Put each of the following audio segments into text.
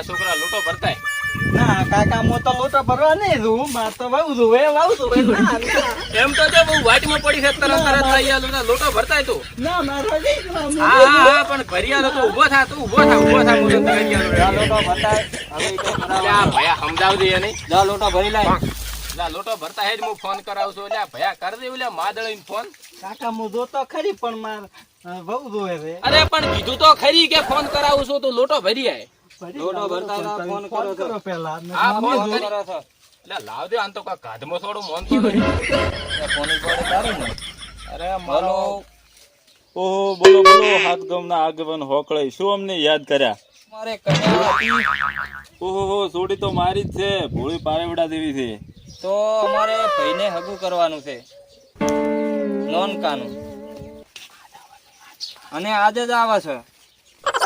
છોકરા લોટો ભરતાય ના કાકા મો તો લોટો ભરવા નહીં દઉં, માર તો વાવું છું એમ તો જો બહુ વાટમાં પડી છે તરત થઈ ગયા લોટો ભરતાય તું. ના મારવા જઈશ હા પણ ભરિયા તો ઊભો થા તું ઊભો થા મોટો કરી ગયા લોટો ભરતા હવે તો ભયા સમજાવજે એને જા લોટો ભરી લાય. લોટો ભરતા હે જ હું ફોન કરાવું છું એટલે ભયા કર દે એટલે માદળીને ફોન. કાકા હું જોતો ખરી પણ માર બહુ જોવે છે. અરે પણ કીધું તો ખરી કે ફોન કરાવું છું તું લોટો ભરી આય. લોટો ભરતા ફોન કરો પેલા હા ફોન કરો છો એટલે લાવ દે આમ તો કા ગાધમાં થોડું મોન થોડું ફોન પડે તારું ને. અરે મારો ઓહો બોલો બોલો હાથ ગામના આગેવાન હોકળે શું અમને યાદ કર્યા? મારે કન્યા હતી ઓહો સોડી તો મારી જ છે, ભોળી પારેવડા દેવી છે. તો અમારે ભાઈને હગું કરવાનું છે નોનકાનું, અને આજે જ આવે છે.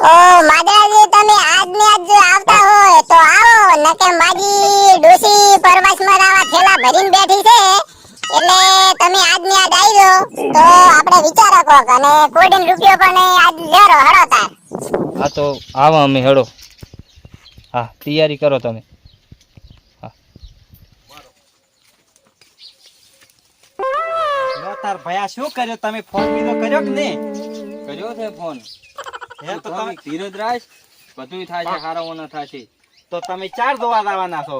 ઓ માદરાજી તમે આજ ને આજ આવતા હોય તો આવો, નકે માજી ડોસી પરવાસમાં આવા થેલા ભરીને બેઠી છે, એટલે તમે આજ ને આજ આવી જાઓ તો આપણે વિચારો કોક, અને કોડીન રૂપિયો પણ આજ લેરો હળો તાર. હા તો આવો અમે હેડો. હા તૈયારી કરો તમે. તાર ભયા શું કર્યો તમે? ફોન બીજો કર્યો કે નહીં? કર્યો છે ફોન. હે તો તમે ધીરજ રાખ, બધું થાય છે હારાઓના થશે. તો તમે ચાર દોવા લાવવાના છો?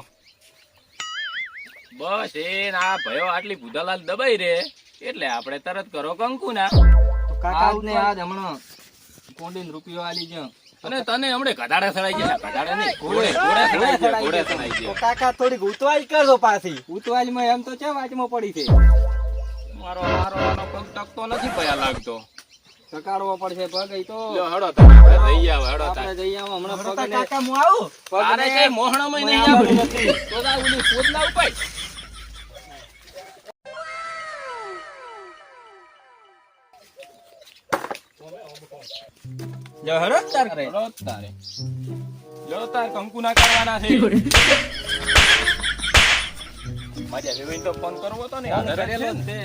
બસ એ ના ભયો આટલી ભૂદાલાલ દબાઈ રે એટલે આપણે તરત કરો કંકુના. તો કાકા ને આજ હમણાં કોડીન રૂપિયો આલી જ. અને તને હમણે ગધાડા સડાઈ ગયા, ગધાડા નહીં ઘોડે સડાઈ ગયા, ઘોડે સડાઈ તો ગયા. કાકા થોડીક ઉતવાજ કરજો પાછી. ઉતવાજમાં એમ તો છે વાટમાં પડી છે. મારો હારો આનો પગ ટકતો નથી ભયા લાગતો. ટકાડવો પડશે પગ. ઈ તો લ્યો હડો તમે આપણે જઈ આવો હડો આપણે જઈ આવો હમણાં. હડો પગને કાકા હું આવું. તારે કઈ મોહણામાં નહીં આવડતું નથી. તો જા ઓલી ફૂટ ના ઉપાય. જો હરો તાર કરે. હડો તારે લ્યો તાર કંકુના કરવાના છે. માજા વેવેન તો ફોન કરવો તો ને આધાર કરેલો ને.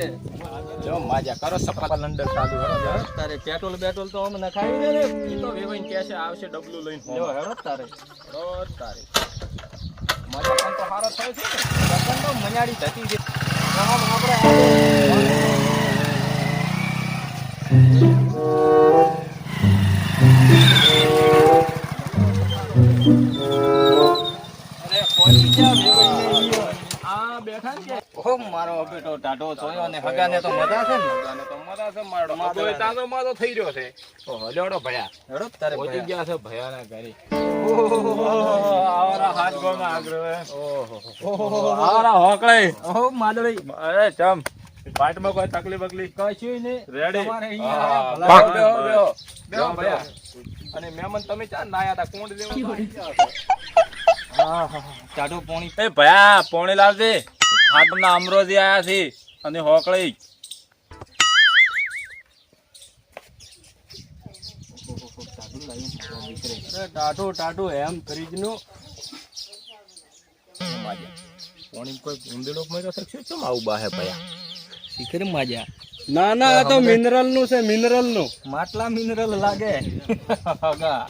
જો માજા કરો સફા લંડર ચાલુ હડો તારે પેટ્રોલ બેટ્રોલ તો અમને ખાવી દે ને. ઈ તો વેવેન કે છે આવશે ડબલું લઈને. જો હરો તારે. હડો તારે માજા પણ તો હારો થાય છે ને. લગન તો મજાડી થતી છે. આમ આપણે અરે પહોંચી જા વેવેન ને આ બેઠા ને કે ઓહો મારો બેટો ટાઢો જોયો અને હગાને તો મજા છે ને. બધાને તો મજા છે મારો મગોય તાજો માજો થઈ રહ્યો છે. ઓહો લેવડો ભયા હરો તારે પહોંચી ગયા છે ભયાના ઘરે. આવરા હાથ ગામના આગેવાન. ઓહો આવરા હોકળે. ઓહો માદળી. અરે ચમ પાટમાં કોઈ તકલીફ બકલીફ? કશું નહીં. રેડી? તમારે હા, અહીંયા બેહો, બેહો, બેહો. બેહો, ભયા. અને મહેમાન તમે ચાર લાયા હતા કોણ દેવા હા હા ટાઢો પોણી. એ ભયા પોણી લાવજે. હાથમાં અમરોજી આયા છે અને હોકળી. ટાઢો ટાઢો એમ ફ્રીજનું. કોણી કોઈ ઉંદેડો મર્યો છે શું આવું બાહે ભયા શિખર માજા. ના ના આ તો મિનરલ નું છે, મિનરલ નું. માટલા મિનરલ લાગે. હગા.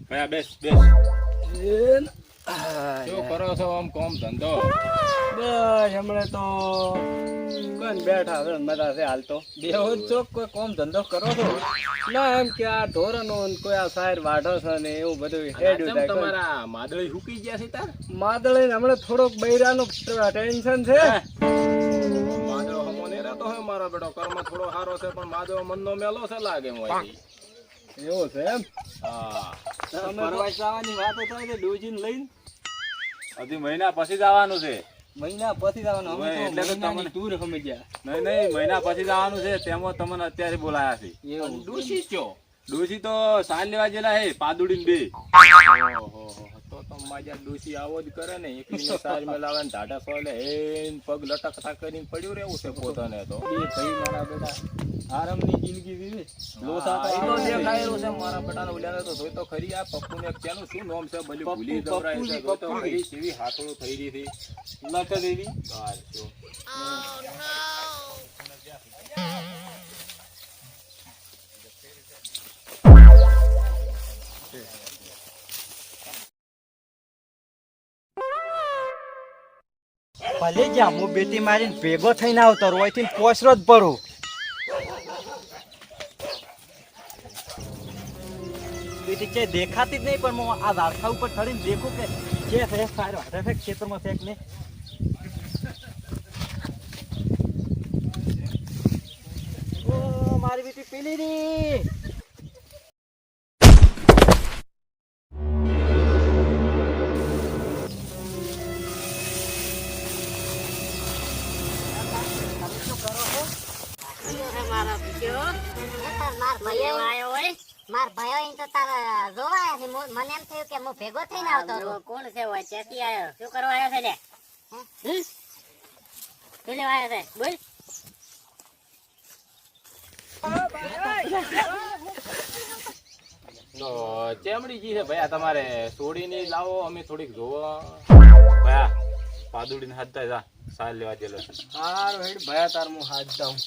ભયા બેસ બેસ. શું કરો છો આમ કોમ ધંધો? બસ હમણાં તો કઈ બેઠા છે, મજા છે હાલ તો. બેહો જ ચોક કોઈ કોમ ધંધો કરો છો? ના એમ કે આ ઢોરનો ને કોઈ આ સાયર વાઢો છે ને એવું બધું હેડ્યું કેમ થાય. તમારા માદળી હુકી ગયા છે તાર? માદળી ને હમણાં થોડોક બૈરાનું ટેન્શન છે. માદળો હમો ને રહેતો હોય મારો બેટો કર્મ થોડો સારો છે પણ માદળો મનનો મેલો છે લાગે મોયથી. એવું છે એમ. હા ફરવા જવાની વાતો થાય છે ડોજીને લઈને. હજી મહિના પછી જ આવવાનું છે. મહિના પછી જવાનું. અમે તો એટલે તો મહિનાની તમને- ટૂર સમજ્યા. નહીં નહીં મહિના પછી જ આવવાનું છે. તેમાં તમને અત્યારે બોલાયા છે. એવું ડૂસી ચો. ડોશી તો સાલ લેવા જેલા હે પાદુડીને બે. ઓહો તો માજા ડૂસી આવો જ કરે ને એકલીને સાર મેલાવે ને ઢાઢા સોલે હેન પગ લટકતા કરીને પડ્યું રહેવું છે પોતાને તો. બે ભાઈ મારા બેટા આરામની જિંદગી જીવે. લોસા હા, એ તો દેખાયેલું છે મારા બેટાને ઓલાને તો જોઈ તો ખરી આ પપ્પુને ક્યાંનું શું નામ છે ભલે ભૂલી જવરાય છે. જોઈ તો ખરી કેવી હાથોડું થઈ રહી હતી. લટ દેવી. બહાર જો. ભલે જા હું બેટી મારીને ભેગો થઈને આવતો રોયથી પોસરો જ પડું. બેટી છે દેખાતી જ નહીં પણ હું આ ઝાડખા ઉપર ચડીને દેખું કે જે છે સારો હાથે છે ખેતરમાં છે કે નહીં. ઓ મારી બેટી પેલી રી. માર ભયો ઈ તો તાર જોવા આયા છે મને એમ થયું કે હું ભેગો થઈને આવતો હતો. કોણ છે ઓય ચેતી આયો શું કરવા આયો છે લે શું લેવા આયો છે બોલ નો ચેમડીજી છે ભયા તમારે છોડીને લાવો અમે થોડીક જોવો. ભયા પાદુડીને હાથ થાય જા સાલ લેવા જેલો છે. હારું હેડ ભયા તાર હું હાથ જાઉં.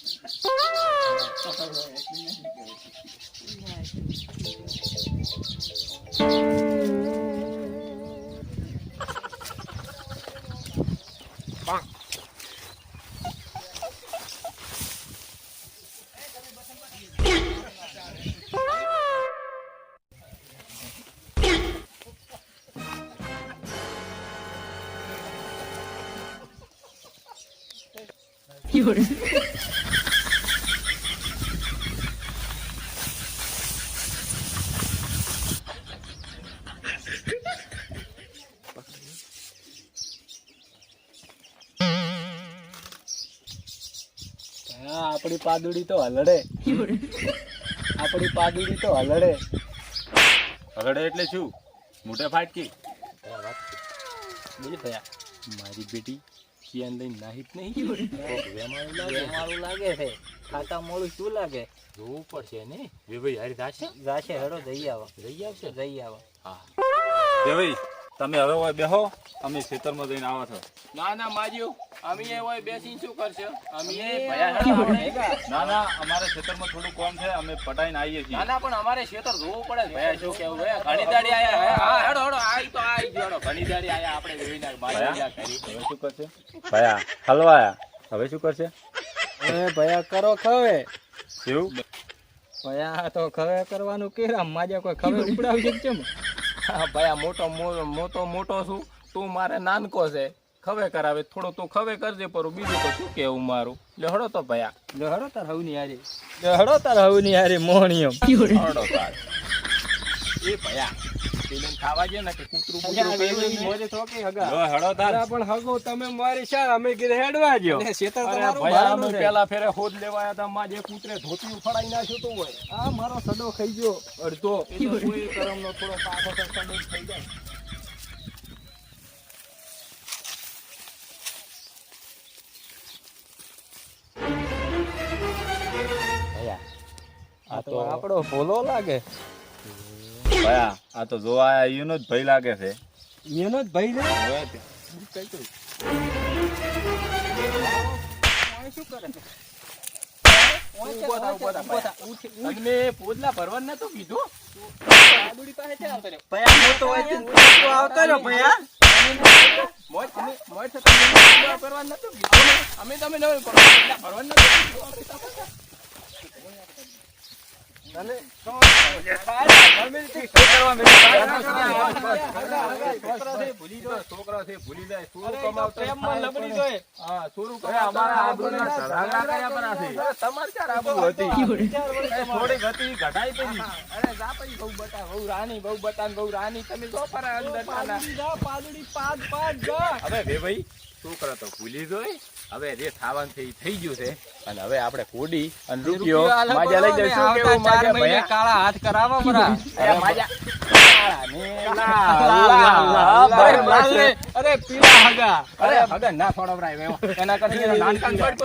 આપણી પાદુડી તો હલડે. આપણી પાદુડી તો હલડે. હગડે એટલે શું મોટે ફાટકી. બોલ ભયા મારી બેટી ચિયાન લઈને નાહિત નહીં વેમાળું લાગે છે ખાતા મોડું શું લાગે. જોવું પડશે ને વે ભાઈ હારી થાશે જાશે હેડો જઈ આવો રહી આવશે. જઈ આવો. હા બે ભાઈ તમે હવે હોય બેહો અમે ખેતરમાં જઈને આવો છો. ના ના માજીઓ અમે એ હોય બેસીને શું કરશે અમે ભયા હેડા ના ના અમારે ખેતરમાં થોડું કામ છે અમે પટાઈને આવીએ છીએ. ના ના પણ અમારે ખેતર જોવું પડે ભયા શું કેવું હે ઘણી દાડી આયા હા હેડો હેડો આઈ તો આઈ ગયો હેડો ઘણી દાડી આયા આપણે જોઈને મારી ગયા કરી. હવે શું કરશે ભયા હલવાયા હવે શું કરશે એ ભયા કરો ખવે. એવું ભયા તો ખવે કરવાનું કેરા માજા કોઈ ખવે ઉપડાવજે કેમ. હા ભયા મોટો છું તું મારે નાનકો છે ખવે કરાવે થોડો તું ખવે કરજે પર બીજું તો શું કેવું મારું લે હડો તો ભયા લે હડો તાર હવની હારી. લે હડો તાર હવની હારી મોહણીયમ. હડો તાર એ ભયા પેલું ખાવા જે ને કે કૂતરું મોજે તો કે હગા. લો હેડો તાર પણ હગો તમે મારી શા અમે કીધે હેડવા જો. શેતર તમારું ભયા બહારનું અમે છે. પેલા ફેરે હોદ લેવાયા હતા માજે કૂતરે ધોતી ઉફાડાઈ નાખ્યું તો હોય આ મારો સડો ખાઈ ગયો અડધો. એ તો કોઈ કરમનો થોડો પાછો સડો થઈ જાય. આ તો આપણો ભોલો લાગે. ભયા આ તો જોવા આયા એનો જ ભય લાગે છે. એનો જ ભાઈ ને. અને પોદલા ભરવાનું નતું કીધું આદુડી પાસે છે આવતો રહ્યો. ભયા મોટો હોય તો આવતો રહ્યો ભયા. મોજ તમે પોદલા ભરવાનું નતું કીધું અમે તમે ન પોદલા ભરવાનું નતું કીધું. છોકરા છે ભૂલી જાય થોડું કમાવતો હા થોડું તમારે ચાર આબુ હતી થોડીક હતી ઘટાઈ પડી. અરે જા પછી બહુ બતા બહુ રાની બહુ બતા બહુ રાની તમે જો પર અંદર હવે બે ભાઈ છોકરા તો ભૂલી જોઈ હવે જે થાવાનું છે એ થઈ ગયું છે અને હવે આપણે કોડી અને રૂપિયો માજા લઈ જઈશું કેવું માજા ભયા કાળા હાથ કરાવો બરા. અરે માજા અરે પીલા હગા. અરે ભગન ના છોડવરાય એવો એના કરતા એનો નાનકાન છોડ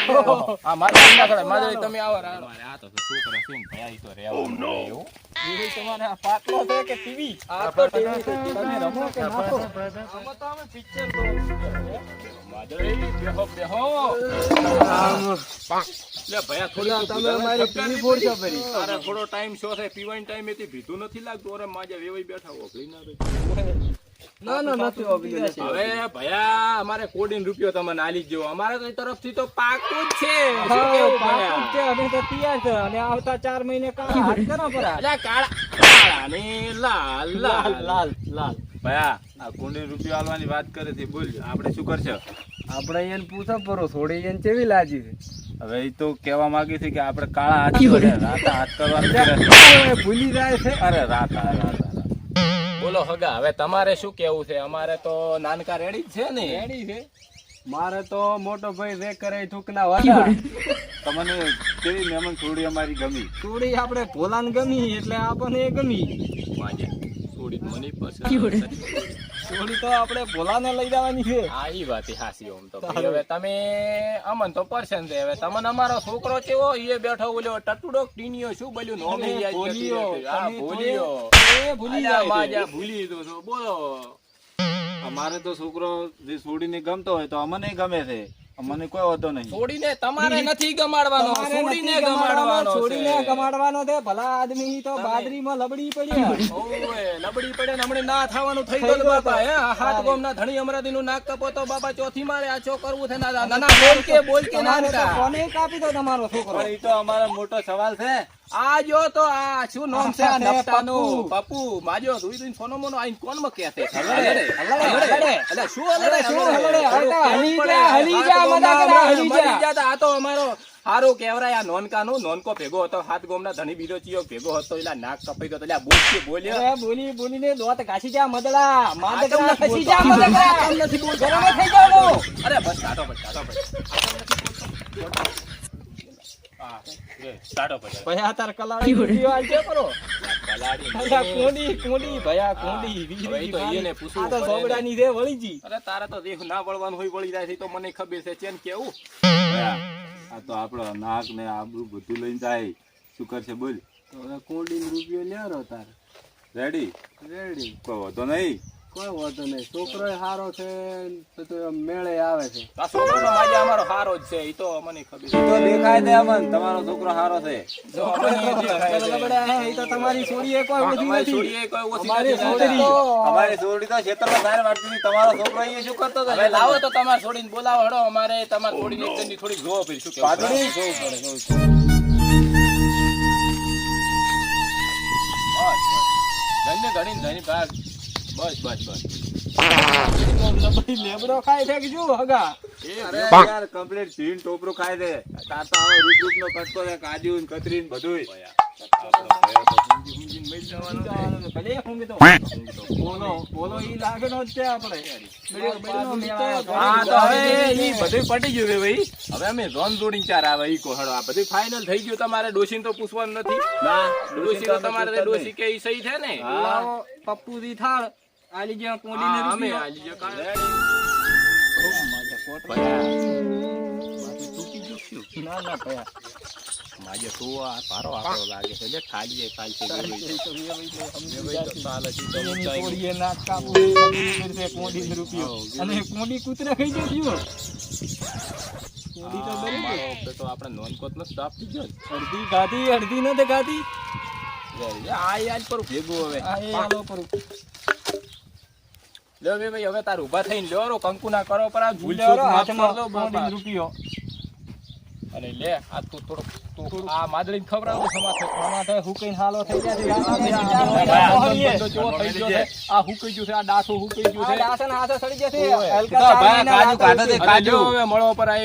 કરું આ માજા ના છોડે માજા તમે આવો આ તો છોકરા છે ને ભયા ઈ તો રહેવું એવું એ તમારે આ પાટલો છે કે ટીવી? આ તો ટીવી છે. તમે રમો કે નાખો? આમાં તો અમે પિક્ચર બેહો બેહો લે ભયા થોડી તમે અમારી ટીવી ફોડશો ફરી. અરે થોડો ટાઈમ શો છે પીવાનો ટાઈમ એથી ભીતું નથી લાગતું અરે માજા વેવાઈ બેઠા ઓગળી ના રે ના ના નથી ઓબલી નથી. હવે ભયા અમારે કોડીન રૂપિયો તમને આલી જ જેવો અમારે તો એ તરફથી તો પાકું જ છે. શું હા, કેવું પાકું જ ભયા? છે, અમે તો તૈયાર છે અને આવતા 4 મહિને કાળા હાથ કરો પરા. અલ્યા કાળા ને લાલ લાલ લાલ લાલ. ભયા આ કુંડી રૂપિયો આલવાની વાત કરે છે બોલ આપણે શું કરશે આપણે એને પૂછો પરો થોડી એને કેવી લાજી છે. હવે એ તો કહેવા માંગે છે કે આપણે કાળા હાથ કરે રાતા હાથ કરવાનું કરે. ભૂલી જાય છે. અરે રાતા રાતા બોલો હગા હવે તમારે શું કેવું છે? અમારે તો નાનકા રેડી જ છે ને. રેડી છે. મારે તો મોટો ભાઈ રે કરે થૂકના વાડા. તમને કેવી મહેમાન થોડી અમારી ગમી થોડી આપણે ભોલાને ગમી એટલે આપણને એ ગમી. માજે થોડી મને પસંદ. થોડી તો આપણે ભોલાને લઈ જવાની છે. હા ઈ વાત ઈ હાચી ઓમ તો ભાઈ. હવે તમે અમન તો પર્સન છે. હવે તમને અમારો છોકરો કેવો એ બેઠો ઓલ્યો ટટુડો ટીનિયો શું બોલ્યું નોમે યાદ કરતી રહેતી. હા ભૂલ્યો. એ ભૂલી અલ્યા જાય છે. માજા ભૂલી દીધો છો. બોલો અમારે તો છોકરો જે છોડીને ગમતો હોય તો અમને ગમે છે અમને કોઈ વાંધો નહીં છોડીને તમારે નથી ગમાડવાનો. તમારે છોડીને નથી ગમાડવાનો છે. છોડીને ગમાડવાનો છે. ભલા આદમી તો બાદરીમાં લબડી પડ્યા. ઓવે લબડી પડે ને હમણાં ના થવાનું થઈ ગયું બાપા. હે આ હાથ ગોમના ધણી અમરાદીનું નાક કપો તો બાપા ચોથી મારે આ ચો કરવું છે. ના ના બોલ કે તમારે તો નાનકા. કોને કાપી દો તમારો છોકરો. પણ એ તો અમારો મોટો સવાલ છે આ જો તો આ શું નામ છે આ આ છે નફટાનું? પપ્પુ. પપ્પુ માજો ધુઈ ધુઈ સોનો મોનો આઈને કોનમાં કહે છે? હલડે. અલ્યા શું હલડે? શું હલડે? હવે તો હલી જા, હલી જા, મજા કરે, હલી જા. મરી જા. આ તો અમારો હારું કેવરાય આ નોનકાનું. નોનકો ભેગો હતો હાથ ગોમના ધણી બીજો ચિયો ભેગો હતો. એલા નાક કપાઈ ગયો તો. અલ્યા બોલ્યો અરે બોલી બોલીને દોત ઘાસી જા મદડા. માદડા આ કેમ ખસી નથી જા બોલતો? મદડા. આ કેમ નથી બોલતો? ગરમ થઈ જવાનું. અરે બસ કાઢો હા કાઢો પછી ભયા તાર કલાડી વિડિયો આલજે પરો. અલ્યા કોંડી કોંડી ભયા કોંડી હવે વીજળી તો ખાલી. એને પૂછવું આ તો પડે ને. ઝોબડાની છે વળીજી. અરે તારા તો દેખ ના વળવાનું હોય વળી જાય છે તો મને ખબર છે. ચેન કેવું ભયા, આ તો આપણો નાક ને આબરૂ બધું લઈને જાય શું કરશે બોલ તો હવે કોંડીનો રૂપિયો લ્યારો તાર. Ready ready. કોઈ વાંધો નહીં કોઈ વાંધો નહીં. છોકરોય હારો છે તો મેળે આવે છે. આ છોકરો માજે અમારો હારો જ છે. ઈ તો મને ખબર છે. તો દેખાય દે અમન તમારો છોકરો સારો છે જો અમને દેખાય છે. લબડા હે એ તો તમારી છોડીએ કોઈ ઓછી અમારી નથી. છોડીએ કોઈ ઓછી અમારી નથી. છોડી તો અમારી છોડી તો ખેતરમાં સાર વાળતી હતી. તમારો છોકરો અહીંયા શું કરતો હતો હવે લાવો તો તમારે છોડીને બોલાવો હડો. અમારે તમારે છોડીને એક દંડી થોડીક જોવો પડે. શું કેવું? પાઘડી? જોવું પડે, જોવું પડે. બસ બસ ઘણી ઘણી ભાગ બસ બસ બસ લબડી લેબડો ખાય છે કે શું હગા? અરે યાર કમ્પ્લીટ જીન ટોપરું ખાય છે તાર તો આવો રૂપ રૂપ નો કટકો છે કાજુ ને કતરી ને બધુંય ભલે ઊંઘી તો. બોલો ઈ લાગેનો જ છે આપણે. બેડનો મેળાયો. હા તો હવે ઈ બધું પટી ગયું છે ભાઈ. હવે અમે રોન જોડીને ચાર આવે ઈ કોહડો. આ બધું ફાઇનલ થઈ ગયું. તમારે ડોશીને તો પૂછવાનું નથી. ના ડોશી તો તમારે ડોશી કે ઈ સહી છે ને? લાવો પપ્પુજી થાળ આલી ગયા કોંડીને હા, અમે રૂપિયો. આલી જો કાઢ. ના ના ભયા. માજે તો આ ભારો આકરો લાગે છે. લે ખાલી એ કાલ છે ગયો તો ચાલે છે તો એની ઊંચાઈ કોડીએ નાક કાપવું છે કોંડીનો રૂપિયો. અને કોંડી કૂતરા ખાઈ જતી હોય. કોંડી તો બરી ગઈ. મારો બેટો આપણે નોનકોત નો સ્ટાફ થઈ ગયો ને. અડધી ખાધી અડધી નથી ખાધી. આ યાદ પર ભેગું હવે આ એ આલો પર લ્યો બે ભાઈ હવે તાર ઊભા થઈને લ્યો રો કંકુ ના કરો પર આ ભૂલ લેવરો ચૂક માફ હાથમાં કર દો કોંડીનો બાપા. રૂપિયો. અને લે આ તું થોડું આ માદળીને ખવડાવો સમાથે. આમાં હુકઈને હાલો થઈ જાય છે. બંધો જેવો થઈ ગયો છે. આ હુકાઈ ગયું છે. આ ડાઠું હુકાઈ ગયું આ છે. ડાસન હાથે સડી જશે. ઓય. હલકા તો ભાઈ ચાવીને કાજુ રાત કાઢો તે અરે કાજુ જો હવે મળો પર આ